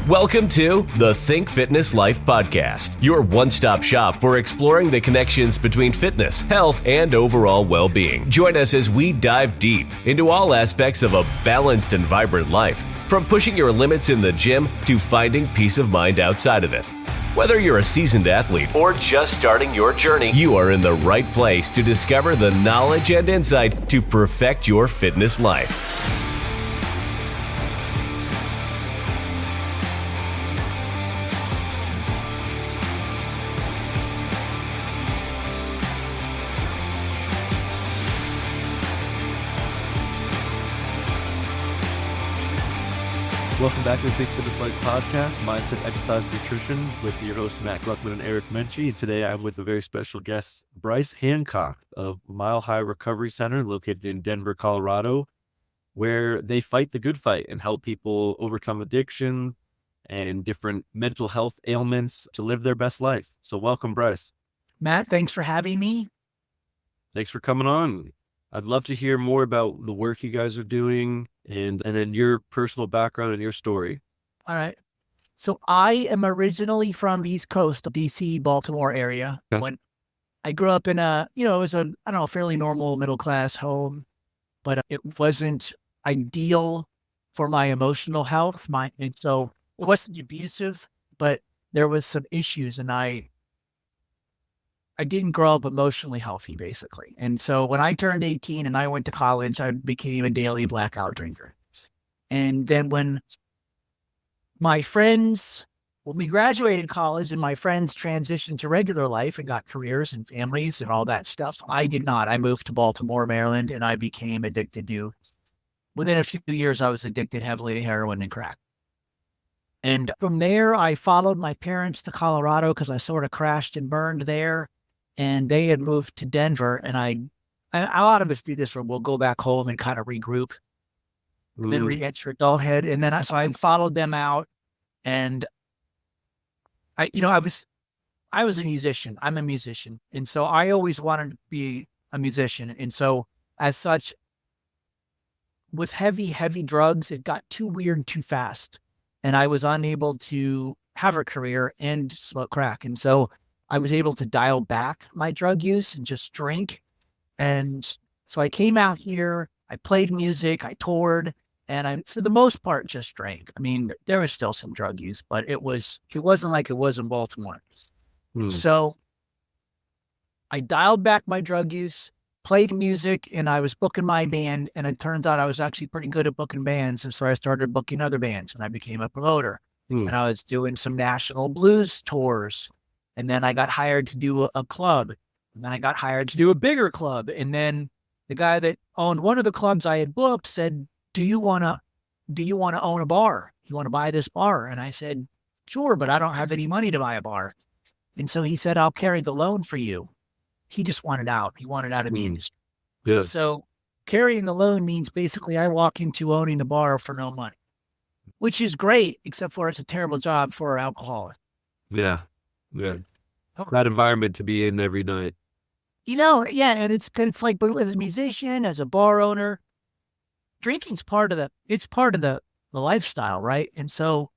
Welcome to the Think Fitness Life podcast, your one-stop shop for exploring the connections between fitness, health, and overall well-being. Join us as we dive deep into all aspects of a balanced and vibrant life, from pushing your limits in the gym to finding peace of mind outside of it. Whether you're a seasoned athlete or just starting your journey, you are in the right place to discover the knowledge and insight to perfect your fitness life. Welcome back to the Think Fitness Life podcast, Mindset, Exercise, Nutrition, with your hosts, Matt Gluckman and Eric Menchie. And today I'm with a very special guest, Brice Hancock of Mile High Recovery Center, located in Denver, Colorado, where they fight the good fight and help people overcome addiction and different mental health ailments to live their best life. So welcome, Brice. Matt, thanks for having me. Thanks for coming on. I'd love to hear more about the work you guys are doing and then your personal background and your story. All right. So I am originally from the East Coast, the DC, Baltimore area. Okay. When I grew up in it was a fairly normal middle-class home, but it wasn't ideal for my emotional health. And so it wasn't abusive, but there was some issues, and I didn't grow up emotionally healthy, basically. And so when I turned 18 and I went to college, I became a daily blackout drinker. And then when we graduated college and my friends transitioned to regular life and got careers and families and all that stuff, I did not. I moved to Baltimore, Maryland, and I became addicted within a few years, I was addicted heavily to heroin and crack. And from there, I followed my parents to Colorado because I sort of crashed and burned there. And they had moved to Denver, and a lot of us do this where we'll go back home and kind of regroup, and then re-enter adulthood. And then so I followed them out, and I was a musician. I'm a musician. And so I always wanted to be a musician. And so as such, with heavy drugs, it got too weird too fast. And I was unable to have a career and smoke crack. And so I was able to dial back my drug use and just drink. And so I came out here, I played music, I toured, and I, for the most part, just drank. I mean, there was still some drug use, but it wasn't like it was in Baltimore. So I dialed back my drug use, played music, and I was booking my band. And it turns out I was actually pretty good at booking bands. And so I started booking other bands, and I became a promoter. And I was doing some national blues tours. And then I got hired to do a club. And then I got hired to do a bigger club. And then the guy that owned one of the clubs I had booked said, do you want to own a bar? You want to buy this bar? And I said, sure, but I don't have any money to buy a bar. And so he said, I'll carry the loan for you. He just wanted out. He wanted out of the industry. Yeah. So carrying the loan means basically I walk into owning the bar for no money, which is great, except for it's a terrible job for an alcoholic. Yeah. That environment to be in every night. Yeah, and it's like, but as a musician, as a bar owner, drinking's part of the lifestyle, right? And so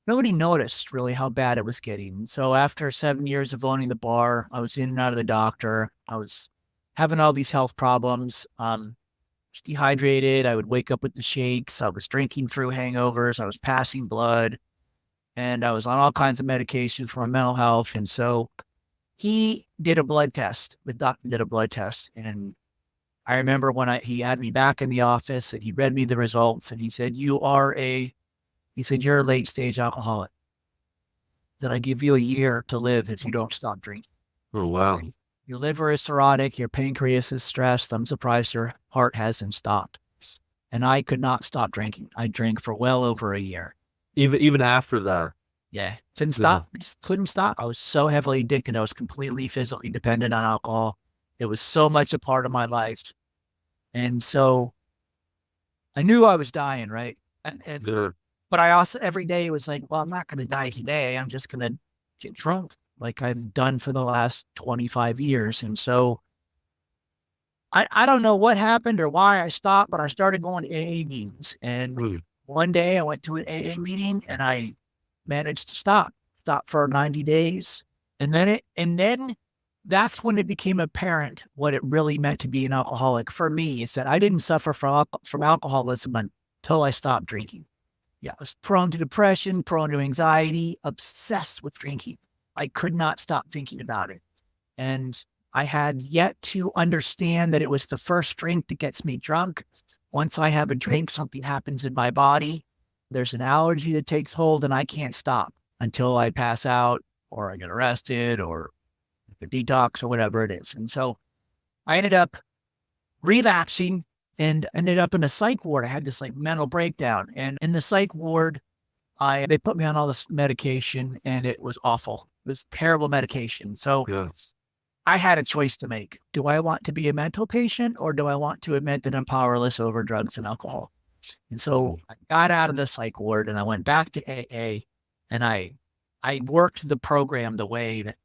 nobody noticed really how bad it was getting. So after 7 years of owning the bar, I was in and out of the doctor. I was having all these health problems. Was dehydrated. I would wake up with the shakes. I was drinking through hangovers. I was passing blood. And I was on all kinds of medication for my mental health. And so he did a blood test. The doctor did a blood test. And I remember when he had me back in the office and he read me the results and he said, you're a late stage alcoholic. That I give you a year to live if you don't stop drinking. Oh, wow. Your liver is cirrhotic. Your pancreas is stressed. I'm surprised your heart hasn't stopped. And I could not stop drinking. I drank for well over a year. Even after that. Yeah. Couldn't stop. Just couldn't stop. I was so heavily addicted. I was completely physically dependent on alcohol. It was so much a part of my life. And so I knew I was dying, right? But I also, every day it was like, well, I'm not going to die today. I'm just going to get drunk like I've done for the last 25 years. And so I don't know what happened or why I stopped, but I started going to AA meetings. And one day I went to an AA meeting and I managed to stop for 90 days. And then that's when it became apparent what it really meant to be an alcoholic for me, is that I didn't suffer from alcoholism until I stopped drinking. Yeah, I was prone to depression, prone to anxiety, obsessed with drinking. I could not stop thinking about it. And I had yet to understand that it was the first drink that gets me drunk. Once I have a drink, something happens in my body. There's an allergy that takes hold and I can't stop until I pass out or I get arrested or detox or whatever it is. And so I ended up relapsing and ended up in a psych ward. I had this like mental breakdown, and in the psych ward, they put me on all this medication and it was awful. It was terrible medication. So I had a choice to make. Do I want to be a mental patient, or do I want to admit that I'm powerless over drugs and alcohol? And so I got out of the psych ward and I went back to AA, and I worked the program the way that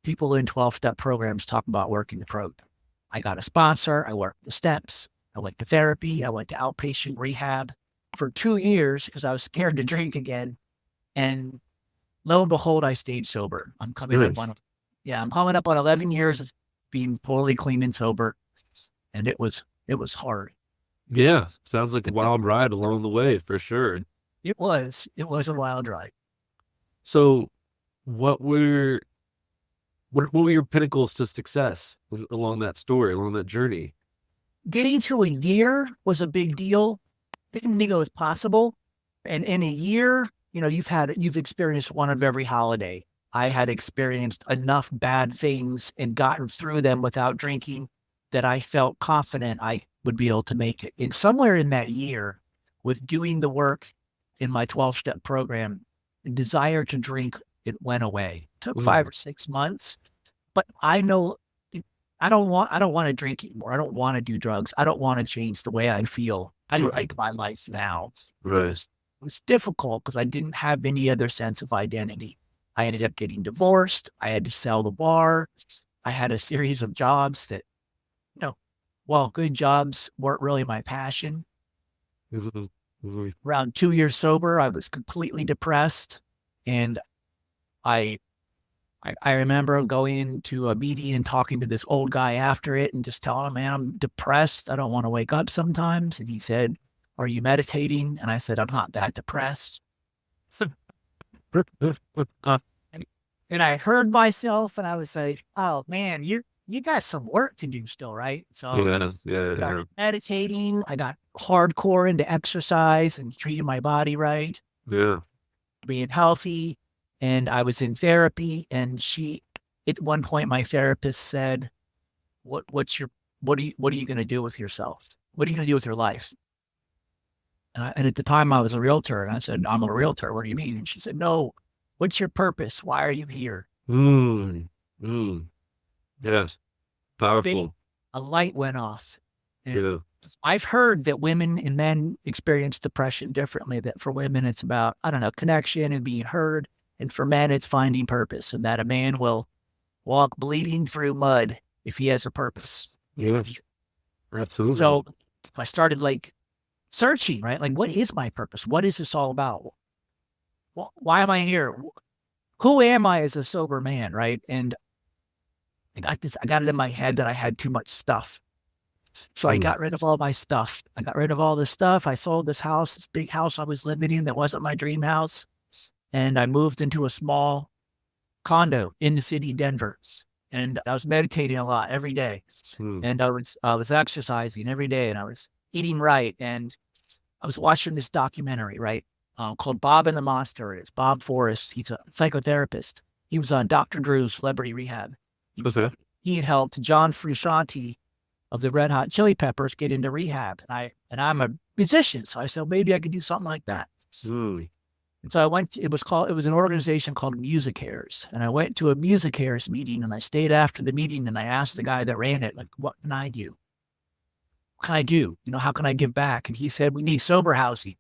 people in 12-step programs talk about working the program. I got a sponsor. I worked the steps. I went to therapy. I went to outpatient rehab for 2 years because I was scared to drink again. And lo and behold, I stayed sober. I'm coming up on 11 years of being totally clean and sober. And it was hard. Yeah. Sounds like a wild ride along the way for sure. It was a wild ride. So what were your pinnacles to success along that story, along that journey? Getting to a year was a big deal. Didn't think it was possible. And in a year, you've experienced one of every holiday. I had experienced enough bad things and gotten through them without drinking that I felt confident I would be able to make it. And somewhere in that year, with doing the work in my 12-step program, the desire to drink, it went away. It took 5 or 6 months, but I know I don't want to drink anymore. I don't want to do drugs. I don't want to change the way I feel. I like my life now. Right. It was difficult because I didn't have any other sense of identity. I ended up getting divorced. I had to sell the bar. I had a series of jobs that, good jobs weren't really my passion. Around 2 years sober, I was completely depressed. And I remember going into a meeting and talking to this old guy after it and just telling him, man, I'm depressed. I don't want to wake up sometimes. And he said, are you meditating? And I said, I'm not that depressed. And I heard myself and I was like, oh man, you got some work to do still, right? So I got meditating. I got hardcore into exercise and treating my body right. Yeah. Being healthy. And I was in therapy, and at one point, my therapist said, what are you going to do with yourself? What are you going to do with your life? And at the time I was a realtor, and I said, I'm a realtor. What do you mean? And she said, no, what's your purpose? Why are you here? Yes. Powerful. A light went off. I've heard that women and men experience depression differently, that for women, it's about, connection and being heard. And for men, it's finding purpose, and that a man will walk bleeding through mud if he has a purpose. Yeah, absolutely. So I started searching, right? Like, what is my purpose? What is this all about? Why am I here? Who am I as a sober man, right? And I got it in my head that I had too much stuff. So I got rid of all my stuff. I got rid of all this stuff. I sold this house, this big house I was living in that wasn't my dream house. And I moved into a small condo in the city of Denver. And I was meditating a lot every day. And I was exercising every day, and I was eating right. And I was watching this documentary, right, called Bob and the Monster. It's Bob Forrest. He's a psychotherapist. He was on Dr. Drew's Celebrity Rehab. He had helped John Frusciante of the Red Hot Chili Peppers get into rehab. And I'm a musician, so I said, maybe I could do something like that. And so I went, it was an organization called Music Cares. And I went to a Music Cares meeting, and I stayed after the meeting, and I asked the guy that ran it, what can I do? What can I do? How can I give back? And he said, we need sober housing.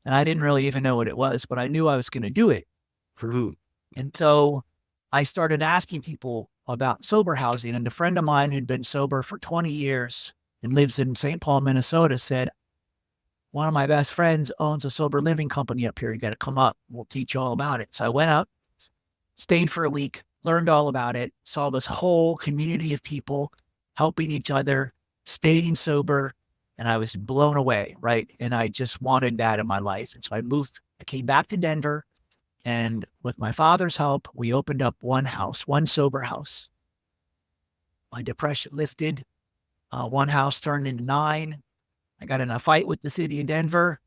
And I didn't really even know what it was, but I knew I was going to do it. And so I started asking people about sober housing. And a friend of mine who'd been sober for 20 years and lives in St. Paul, Minnesota said, one of my best friends owns a sober living company up here. You got to come up. We'll teach you all about it. So I went up, stayed for a week, learned all about it, saw this whole community of people helping each other, staying sober, and I was blown away, right? And I just wanted that in my life. And so I came back to Denver, and with my father's help, we opened up one house, one sober house. My depression lifted. One house turned into 9. I got in a fight with the city of Denver,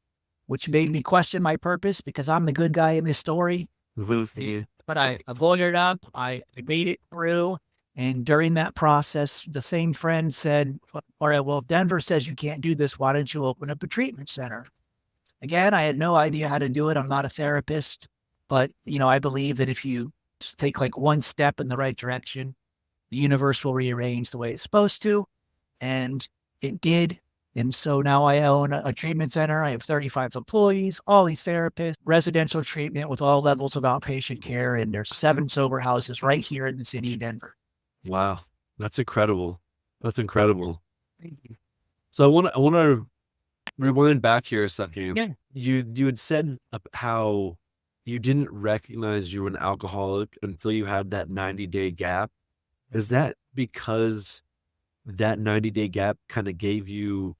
which made me question my purpose because I'm the good guy in this story. But I lawyered up. I made it through. And during that process, the same friend said, all right, well, if Denver says you can't do this, why don't you open up a treatment center? Again, I had no idea how to do it. I'm not a therapist, but, I believe that if you just take like one step in the right direction, the universe will rearrange the way it's supposed to. And it did. And so now I own a treatment center. I have 35 employees, all these therapists, residential treatment with all levels of outpatient care. And there's 7 sober houses right here in the city of Denver. Wow. That's incredible. That's incredible. Thank you. So I want to rewind back here a second. Yeah. You had said how you didn't recognize you were an alcoholic until you had that 90-day gap. Is that because that 90-day gap kind of gave you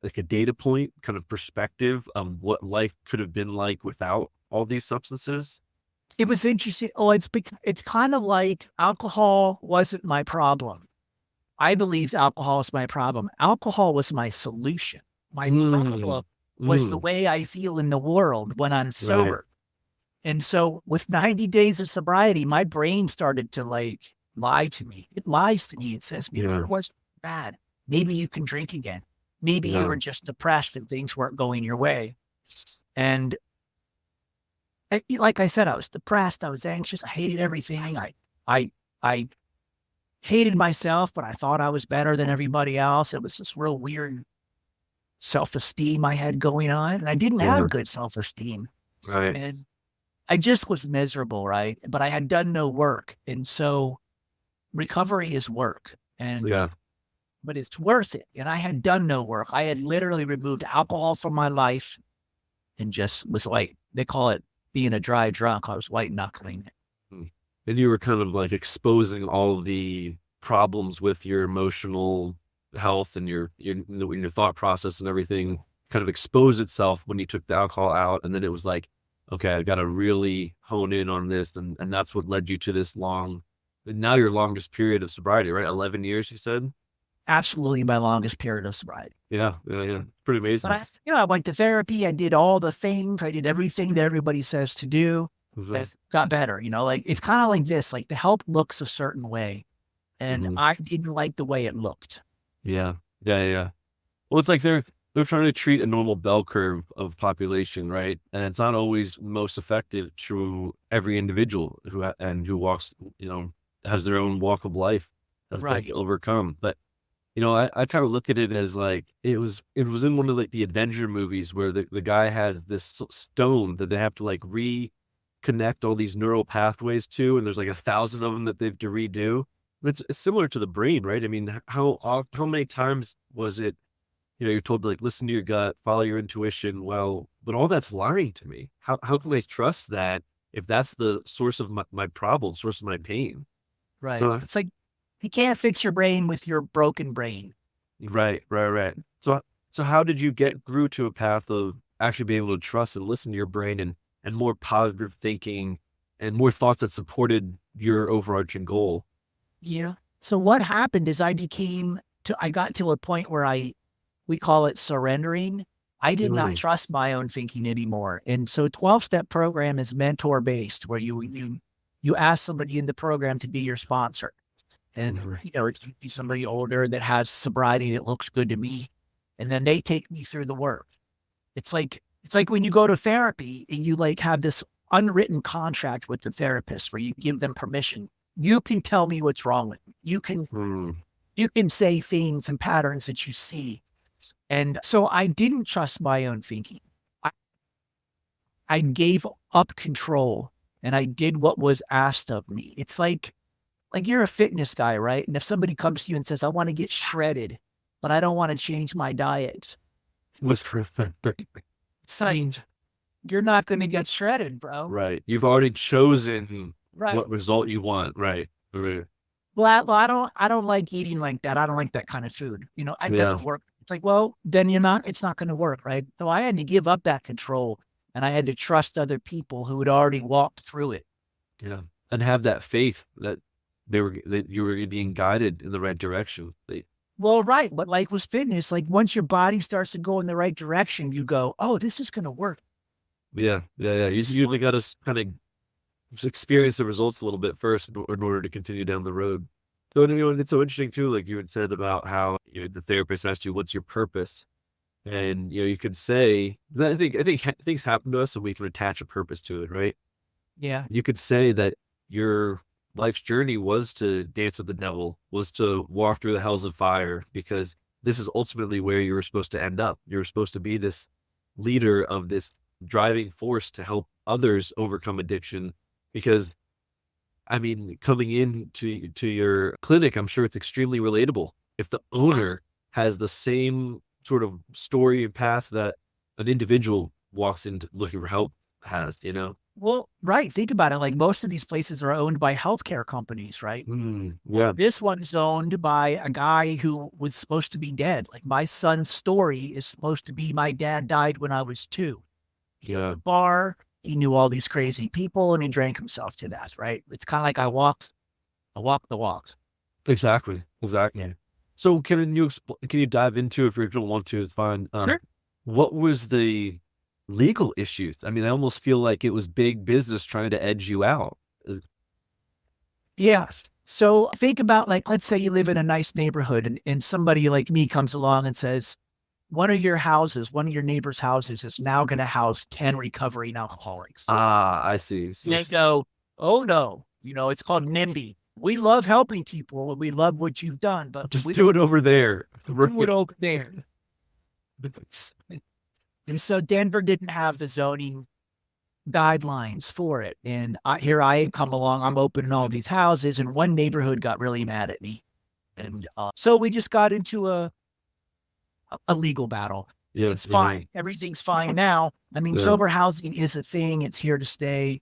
like a data point, kind of perspective of what life could have been like without all these substances? It was interesting. It's kind of like alcohol wasn't my problem. I believed alcohol was my problem. Alcohol was my solution. My problem was the way I feel in the world when I'm sober. Right. And so with 90 days of sobriety, my brain started to lie to me. It lies to me. It says, it wasn't bad. Maybe you can drink again. Maybe you were just depressed and things weren't going your way. And like I said, I was depressed. I was anxious. I hated everything. I hated myself, but I thought I was better than everybody else. It was this real weird self-esteem I had going on. And I didn't have good self-esteem. Right. And I just was miserable, right? But I had done no work. And so recovery is work. But it's worth it. And I had done no work. I had literally removed alcohol from my life and just was they call it being a dry drunk. I was white knuckling it. And you were kind of exposing all the problems with your emotional health and your thought process and everything kind of exposed itself when you took the alcohol out. And then it was okay, I've got to really hone in on this. And that's what led you to this now your longest period of sobriety, right? 11 years, you said? Absolutely my longest period of sobriety. Yeah. Pretty amazing. But I went to therapy. I did all the things. I did everything that everybody says to do. It got better. It's kind of like this, the help looks a certain way. And I didn't like the way it looked. Yeah. Well, it's like they're trying to treat a normal bell curve of population, right? And it's not always most effective to every individual who walks, has their own walk of life that they can overcome. But I kind of look at it as it was in one of the adventure movies where the guy has this stone that they have to reconnect all these neural pathways to, and there's 1,000 of them that they have to redo. It's similar to the brain, right? I mean, how many times was it, you're told to listen to your gut, follow your intuition. Well, but all that's lying to me. How can I trust that if that's the source of my problem, source of my pain? Right. So it's you can't fix your brain with your broken brain. Right. So how did you get through to a path of actually being able to trust and listen to your brain and more positive thinking and more thoughts that supported your overarching goal? Yeah. So what happened is I got to a point where we call it surrendering. I did not trust my own thinking anymore. And so 12-step program is mentor based, where you ask somebody in the program to be your sponsor. And, it could be somebody older that has sobriety that looks good to me. And then they take me through the work. It's like when you go to therapy and you have this unwritten contract with the therapist where you give them permission. You can tell me what's wrong with me. You can say things and patterns that you see. And so I didn't trust my own thinking. I gave up control and I did what was asked of me. It's like you're a fitness guy, right? And if somebody comes to you and says, I want to get shredded, but I don't want to change my diet. It's like, you're not going to get shredded, bro. Right. You've already chosen Right. what result you want. Right. Right. Well, I don't like eating like that. I don't like that kind of food. You know, it Yeah. doesn't work. It's like, well, then it's not going to work, right? So I had to give up that control, and I had to trust other people who had already walked through it. Yeah. And have that faith that that you were being guided in the right direction. Well, right. But like with fitness, like once your body starts to go in the right direction, you go, oh, this is going to work. Yeah. Yeah. Yeah. You really got to kind of experience the results a little bit first in order to continue down the road. So, it's so interesting too, like you had said about how the therapist asked you, what's your purpose? And, you could say, I think things happen to us and we can attach a purpose to it, right? Yeah. You could say that your life's journey was to dance with the devil, was to walk through the hells of fire, because this is ultimately where you were supposed to end up. You were supposed to be this leader of this driving force to help others overcome addiction. Because, I mean, coming into your clinic, I'm sure it's extremely relatable. If the owner has the same sort of story and path that an individual walks into looking for help has, Well, right. Think about it. Like most of these places are owned by healthcare companies, right? Yeah. This one's owned by a guy who was supposed to be dead. Like my son's story is supposed to be my dad died when I was 2. Yeah. Bar. He knew all these crazy people and he drank himself to death, right? It's kind of like I walked the walk. Exactly. Yeah. So can you dive into, if you don't want to, it's fine. Sure. What was the legal issues? I mean, I almost feel like it was big business trying to edge you out. Yeah. So think about, like, let's say you live in a nice neighborhood and somebody like me comes along and says, one of your neighbor's houses is now going to house 10 recovering alcoholics. I see. So, They go, oh no, it's called NIMBY. We love helping people and we love what you've done, but just we do it over there. do it over there. And so Denver didn't have the zoning guidelines for it. And here I come along, I'm opening all these houses, and one neighborhood got really mad at me. And so we just got into a legal battle. Yeah, it's fine. Everything's fine now. I mean, sober housing is a thing. It's here to stay.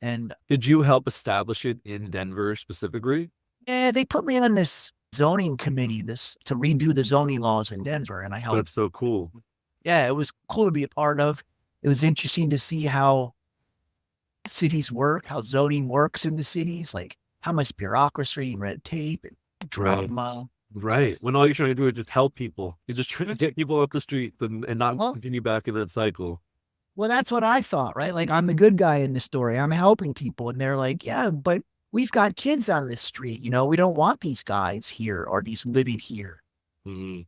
And did you help establish it in Denver specifically? Yeah, they put me on this zoning committee, to redo the zoning laws in Denver. And I helped. That's so cool. Yeah, it was cool to be a part of. It was interesting to see how cities work, how zoning works in the cities, like how much bureaucracy and red tape and drama. Right. When all you're trying to do is just help people. You're just trying to get people up the street and not continue back in that cycle. Well, that's what I thought, right? Like, I'm the good guy in the story. I'm helping people. And they're like, yeah, but we've got kids on this street. We don't want these guys here or these living here. Mm-hmm.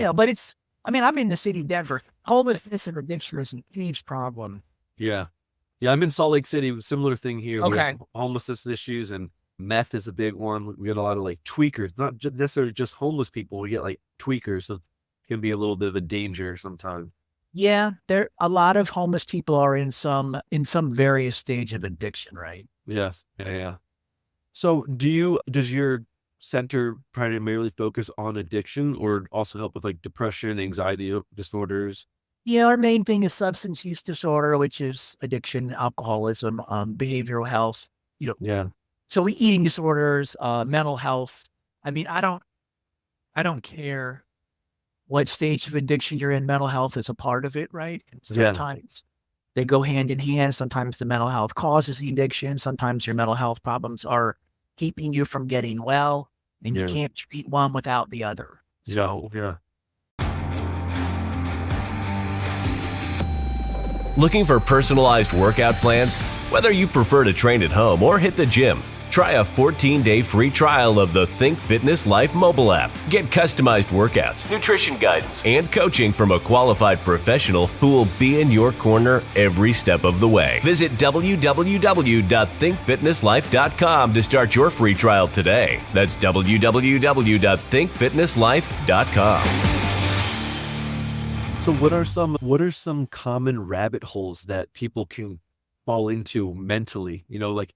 Yeah, but I'm in the city of Denver. Homelessness and addiction is a huge problem. Yeah. Yeah, I'm in Salt Lake City. Similar thing here. Okay. We have homelessness issues, and meth is a big one. We get a lot of like tweakers, not necessarily just homeless people. We get like tweakers, so it can be a little bit of a danger sometimes. Yeah, a lot of homeless people are in some various stage of addiction, right? Yes. Yeah. So does your center primarily focus on addiction, or also help with like depression, anxiety disorders? Yeah, our main thing is substance use disorder, which is addiction, alcoholism, behavioral health. Yeah. So eating disorders, mental health. I mean, I don't care what stage of addiction you're in. Mental health is a part of it, right? And sometimes they go hand in hand. Sometimes the mental health causes the addiction. Sometimes your mental health problems are keeping you from getting well, and you can't treat one without the other. So, Looking for personalized workout plans? Whether you prefer to train at home or hit the gym, try a 14-day free trial of the Think Fitness Life mobile app. Get customized workouts, nutrition guidance, and coaching from a qualified professional who will be in your corner every step of the way. Visit www.thinkfitnesslife.com to start your free trial today. That's www.thinkfitnesslife.com. So what are some common rabbit holes that people can fall into mentally? Like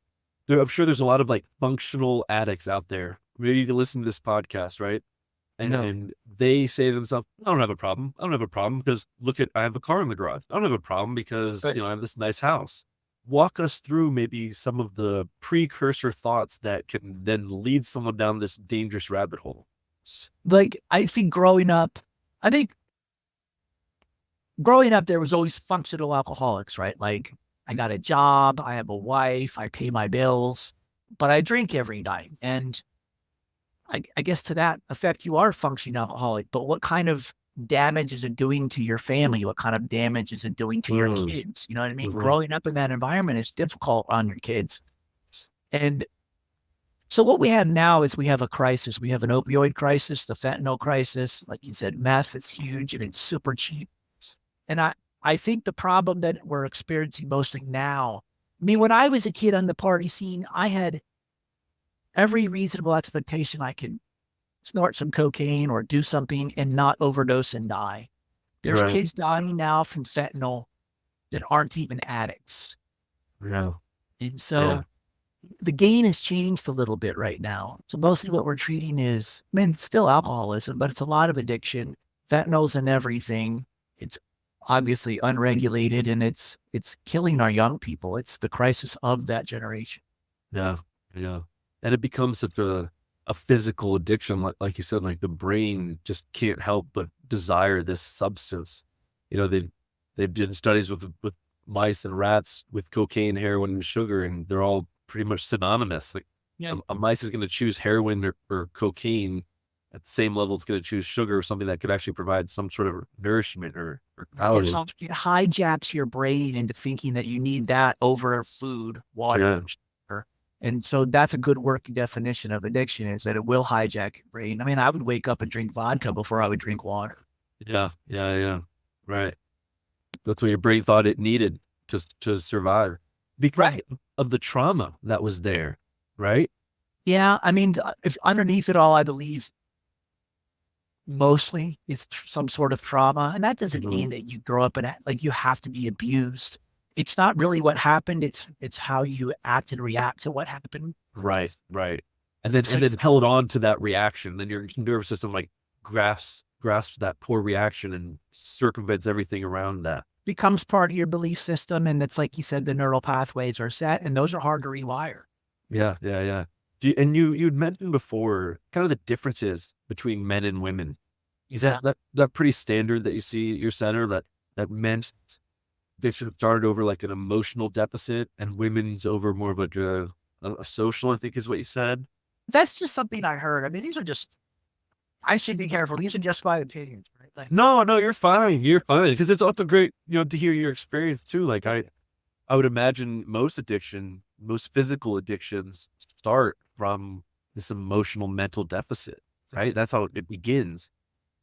I'm sure there's a lot of like functional addicts out there. Maybe you can listen to this podcast, right? And they say to themselves, I don't have a problem. I don't have a problem because I have a car in the garage. I don't have a problem because, Right. I have this nice house. Walk us through maybe some of the precursor thoughts that can then lead someone down this dangerous rabbit hole. Like, I think growing up, there was always functional alcoholics, right? Like, I got a job, I have a wife, I pay my bills, but I drink every night. And I guess to that effect, you are a functioning alcoholic, but what kind of damage is it doing to your family? What kind of damage is it doing to your kids? You know what I mean? Mhm. Growing up in that environment is difficult on your kids. And so what we have now is we have a crisis. We have an opioid crisis, the fentanyl crisis. Like you said, meth is huge and it's super cheap. And I think the problem that we're experiencing mostly now, I mean, when I was a kid on the party scene, I had every reasonable expectation I could snort some cocaine or do something and not overdose and die. There's Right. kids dying now from fentanyl that aren't even addicts. Yeah. And so the game has changed a little bit right now. So mostly what we're treating is, I mean, it's still alcoholism, but it's a lot of addiction. Fentanyl's in everything. It's obviously unregulated and it's killing our young people. It's the crisis of that generation. Yeah. Yeah. And it becomes such a physical addiction. Like you said, like the brain just can't help but desire this substance. They've done studies with mice and rats with cocaine, heroin, and sugar, and they're all pretty much synonymous. Like a mice is going to choose heroin or cocaine at the same level it's going to choose sugar or something that could actually provide some sort of nourishment or calories. It hijacks your brain into thinking that you need that over food, water, Yeah. and sugar. And so that's a good working definition of addiction, is that it will hijack your brain. I mean, I would wake up and drink vodka before I would drink water. Yeah. Yeah. Yeah. Right. That's what your brain thought it needed to survive because Right. of the trauma that was there. Right. Yeah. I mean, if underneath it all, I believe mostly it's some sort of trauma. And that doesn't mean that you grow up and like you have to be abused. It's not really what happened. It's how you act and react to what happened. Right. Right. And then held on to that reaction. Then your nervous system like grasps that poor reaction and circumvents everything around that. Becomes part of your belief system. And it's like you said, the neural pathways are set and those are hard to rewire. Yeah. Yeah. Yeah. And you'd mentioned before kind of the differences between men and women. Is that pretty standard that you see at your center that men, they should have started over like an emotional deficit and women's over more of like a social, I think is what you said. That's just something I heard. I mean, I should be careful. These are just my opinions, right? Like, No, you're fine. You're fine. Because it's also great, to hear your experience too. Like I would imagine most physical addictions start from this emotional mental deficit, right? That's how it begins.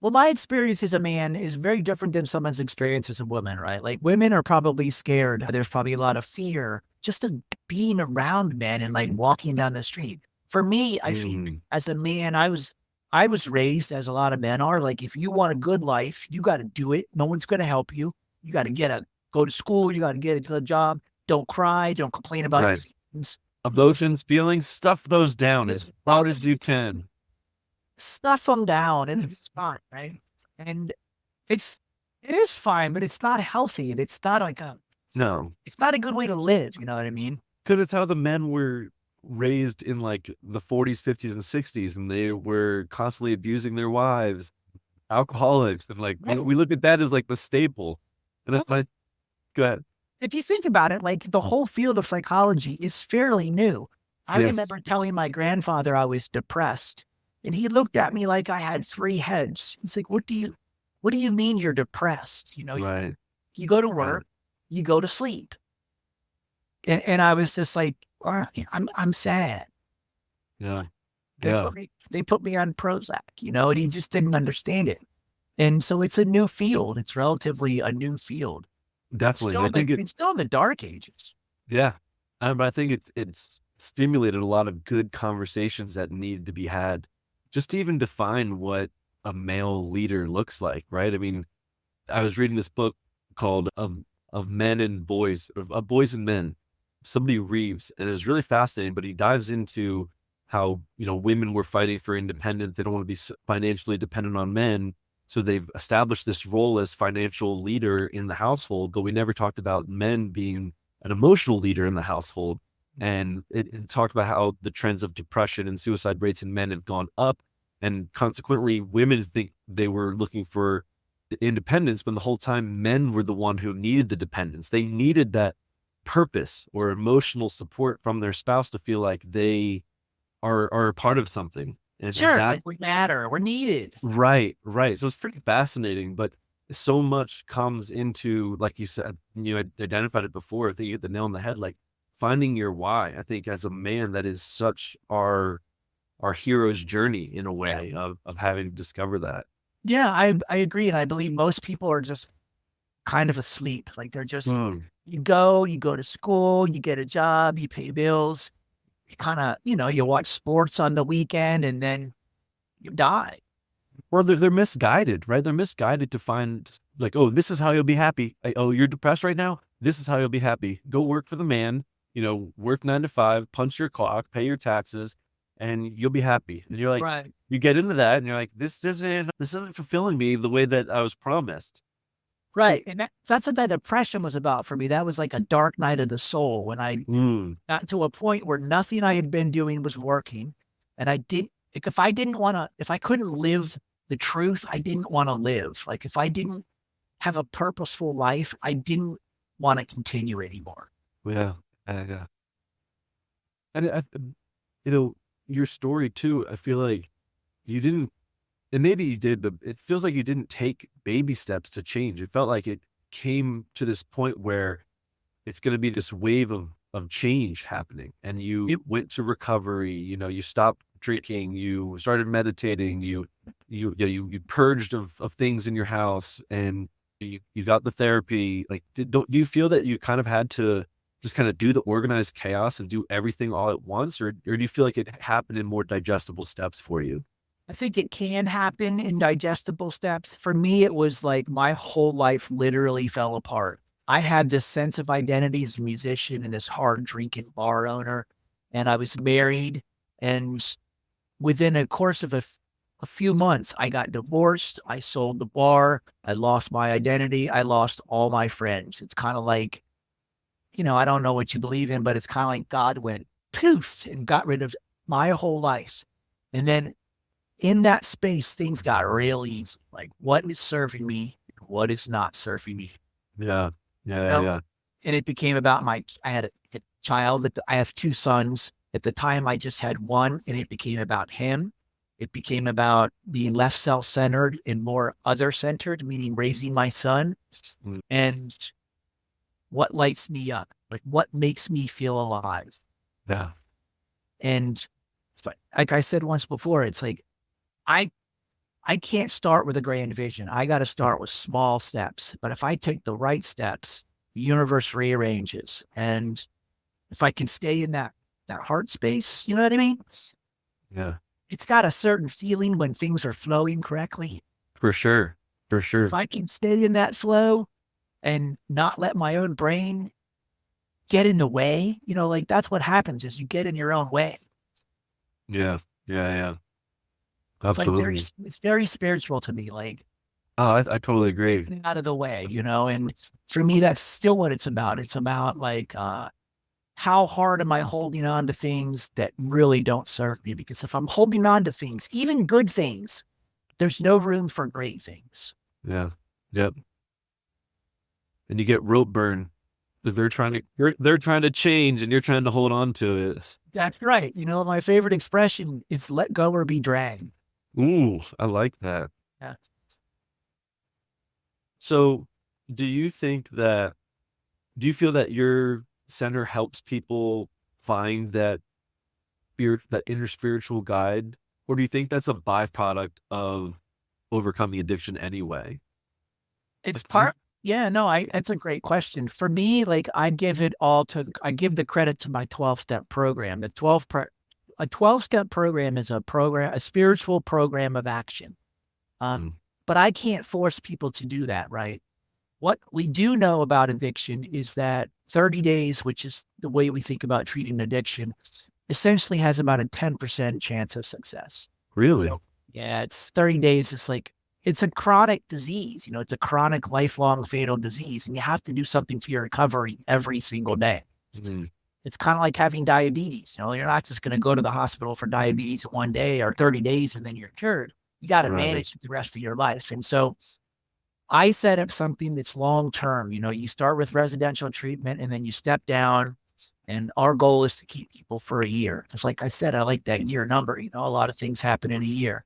well, my experience as a man is very different than someone's experience as a woman, right? Like women are probably scared. There's probably a lot of fear just of being around men and like walking down the street. For me, I feel as a man, I was raised as a lot of men are. Like, if you want a good life, you got to do it. No one's going to help you. You got to go to school. You got to get a job. Don't cry. Don't complain about Right. things. Emotions, feelings, stuff those down as loud as you can. Stuff them down and it's fine, right? And it is fine, but it's not healthy. And it's not No, it's not a good way to live. You know what I mean? because it's how the men were raised in like the 40s, 50s, and 60s, and they were constantly abusing their wives, alcoholics, and like we look at that as like the staple. And it's like, go ahead. If you think about it, like the whole field of psychology is fairly new. I Yes. remember telling my grandfather I was depressed, and he looked at me like I had 3 heads. He's like, "What do you mean you're depressed? Right. You go to work, you go to sleep." And I was just like, I'm sad. Yeah. They put me on Prozac, and he just didn't understand it. And so it's a new field. It's relatively a new field. Definitely. Still, I think it's still in the dark ages. yeah. But I think it's stimulated a lot of good conversations that need to be had, just to even define what a male leader looks like, right? I mean, I was reading this book called of men and boys, of boys and men, somebody Reeves, and it was really fascinating. But he dives into how, women were fighting for independence. They don't want to be financially dependent on men. So they've established this role as financial leader in the household, but we never talked about men being an emotional leader in the household. And it talked about how the trends of depression and suicide rates in men have gone up. And consequently, women think they were looking for the independence, but the whole time men were the one who needed the dependence. They needed that purpose or emotional support from their spouse to feel like they are a part of something. And Sure, like we matter, we're needed. Right. So it's pretty fascinating, but so much comes into, like you said, you identified it before. I think you hit the nail on the head, like finding your why. I think as a man, that is such our hero's journey in a way of having to discover that. Yeah, I agree. And I believe most people are just kind of asleep. Like they're just, you go to school, you get a job, you pay bills, you kind of, you watch sports on the weekend and then you die. Well, they're misguided, right? They're misguided to find like, oh, this is how you'll be happy. Oh, you're depressed right now? This is how you'll be happy. Go work for the man, work 9 to 5, punch your clock, pay your taxes, and you'll be happy. And you're like, right. You get into that and you're like, this isn't fulfilling me the way that I was promised. Right. And that's what that depression was about for me. That was like a dark night of the soul when I got to a point where nothing I had been doing was working. And if I couldn't live the truth, I didn't want to live. Like if I didn't have a purposeful life, I didn't want to continue anymore. Yeah. Yeah. And your story too, I feel like you didn't, and maybe you did, but it feels like you didn't take baby steps to change. It felt like it came to this point where it's going to be this wave of change happening. And you went to recovery, you stopped drinking, you started meditating, you purged of things in your house, and you got the therapy. Like, do you feel that you kind of had to just kind of do the organized chaos and do everything all at once? Or do you feel like it happened in more digestible steps for you? I think it can happen in digestible steps. For me, it was like my whole life literally fell apart. I had this sense of identity as a musician and this hard drinking bar owner, and I was married. And within a course of a few months, I got divorced. I sold the bar. I lost my identity. I lost all my friends. It's kind of like, I don't know what you believe in, but it's kind of like God went poof and got rid of my whole life. And then in that space, things got real easy. Like what is serving me, what is not serving me. Yeah. And it became about I had a child I have 2 sons. At the time, I just had one, and it became about him. It became about being less self-centered and more other-centered, meaning raising my son. And what lights me up, like what makes me feel alive. Yeah. And like I said once before, it's like, I can't start with a grand vision. I got to start with small steps. But if I take the right steps, the universe rearranges. And if I can stay in that heart space, you know what I mean? Yeah. It's got a certain feeling when things are flowing correctly. For sure. If I can stay in that flow and not let my own brain get in the way, like that's what happens is you get in your own way. Yeah. Absolutely. It's very spiritual to me. Like, oh, I totally agree. Out of the way, and for me, that's still what it's about. It's about like, how hard am I holding on to things that really don't serve me? Because if I'm holding on to things, even good things, there's no room for great things. Yeah. Yep. And you get rope burn. They're trying to change and you're trying to hold on to it. That's right. My favorite expression is let go or be dragged. Ooh, I like that. Yeah. So do you feel that your center helps people find that inner spiritual guide? Or do you think that's a byproduct of overcoming addiction anyway? It's part. Yeah, no, that's a great question. For me, like I give the credit to my 12-step program. A 12-step program is a spiritual program of action. But I can't force people to do that, right? What we do know about addiction is that 30 days, which is the way we think about treating addiction, essentially has about a 10% chance of success. Really? Yeah, it's 30 days. It's a chronic disease. It's a chronic, lifelong, fatal disease. And you have to do something for your recovery every single day. Mm-hmm. It's kind of like having diabetes. You're not just going to go to the hospital for diabetes one day or 30 days and then you're cured. You got to manage it the rest of your life. And so I set up something that's long-term. You start with residential treatment and then you step down. And our goal is to keep people for a year. Because like I said, I like that year number. A lot of things happen in a year.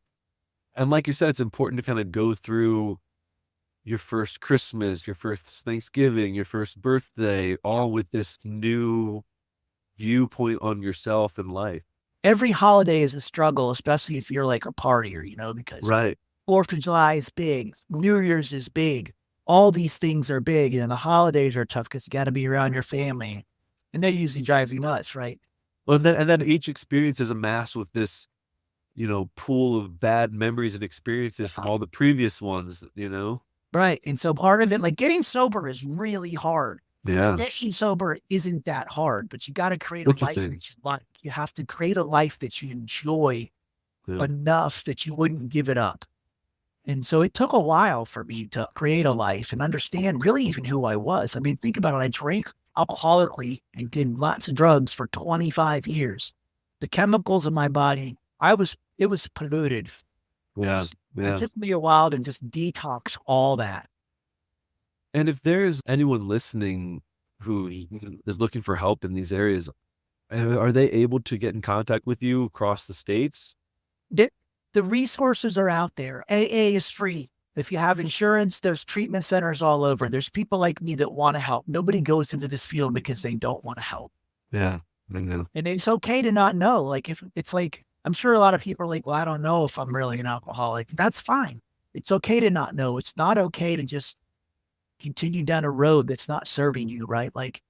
And like you said, it's important to kind of go through your first Christmas, your first Thanksgiving, your first birthday, all with this new viewpoint on yourself and life. Every holiday is a struggle, especially if you're like a partier, because 4th of July is big, New Year's is big. All these things are big, and the holidays are tough because you got to be around your family. And they usually drive you nuts, right? Well, and then each experience is amassed with this, pool of bad memories and experiences from all the previous ones, Right. And so part of it, like getting sober is really hard. Yeah. Getting sober isn't that hard, but you got to create a life that you like. You have to create a life that you enjoy enough that you wouldn't give it up. And so it took a while for me to create a life and understand really even who I was. I mean, think about it. I drank alcoholically and did lots of drugs for 25 years. The chemicals in my body, it was polluted. Yeah. It took me a while to just detox all that. And if there's anyone listening who is looking for help in these areas, are they able to get in contact with you across the states? The resources are out there. AA is free. If you have insurance, there's treatment centers all over. There's people like me that want to help. Nobody goes into this field because they don't want to help. Yeah. I know. And it's okay to not know. Like if it's like, I'm sure a lot of people are like, well, I don't know if I'm really an alcoholic. That's fine. It's okay to not know. It's not okay to just continue down a road that's not serving you, right? Like,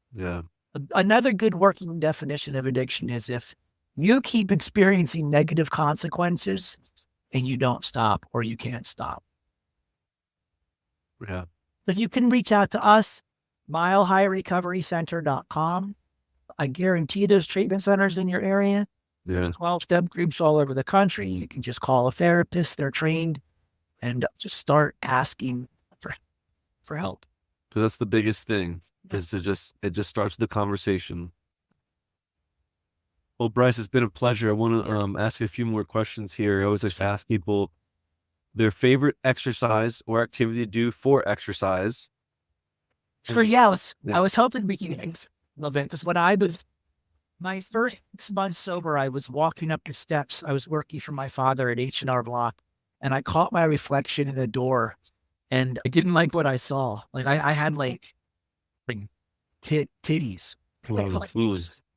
another good working definition of addiction is if you keep experiencing negative consequences and you don't stop or you can't stop. Yeah. But you can reach out to us, milehighrecoverycenter.com. I guarantee there's treatment centers in your area. 12-step groups all over the country. You can just call a therapist. They're trained and just start asking for help. So that's the biggest thing is it just starts the conversation. Well, Brice, it's been a pleasure. I want to ask you a few more questions here. I always like to ask people their favorite exercise or activity to do for exercise. I was hoping we could love it because when I was my first 6 months sober, I was walking up the steps. I was working for my father at H&R Block, and I caught my reflection in the door, and I didn't like what I saw. Like I had like titties.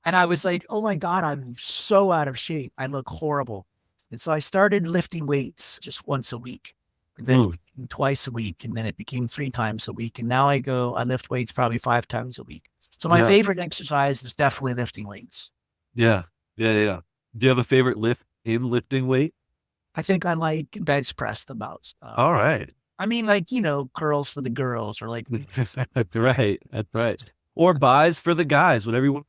And I was like, oh my God, I'm so out of shape. I look horrible. And so I started lifting weights just once a week, and then twice a week. And then it became 3 times a week. And now I lift weights probably 5 times a week. So my favorite exercise is definitely lifting weights. Yeah. Do you have a favorite lift in lifting weight? I think I like bench press the most. All right. I mean, like, curls for the girls or like. That's right. Or buys for the guys, whatever you want.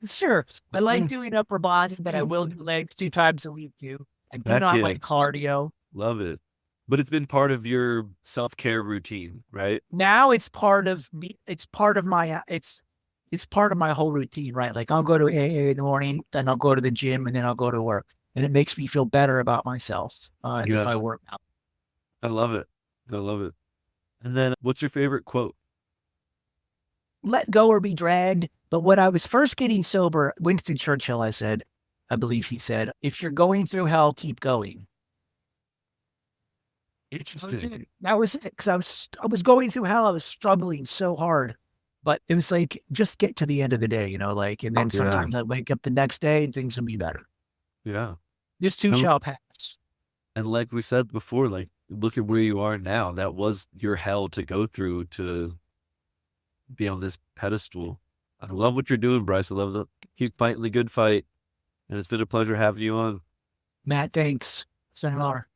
Sure. I like doing upper body, but I will do legs 2 times a week too. I do not like cardio. Love it. But it's been part of your self-care routine, right? Now it's part of me. It's part of my whole routine, right? Like I'll go to AA in the morning, then I'll go to the gym, and then I'll go to work. And it makes me feel better about myself if I work out. I love it. And then what's your favorite quote? Let go or be dragged. But when I was first getting sober, Winston Churchill, I believe he said, if you're going through hell, keep going. Interesting. That was it. Because I was going through hell. I was struggling so hard. But it was like, just get to the end of the day, and then sometimes I'd wake up the next day and things will be better. Yeah. This too shall pass. And like we said before, like, look at where you are now. That was your hell to go through to be on this pedestal. I love what you're doing, Brice. I love that. Keep fighting the good fight. And it's been a pleasure having you on. Matt, thanks. It's been an honor.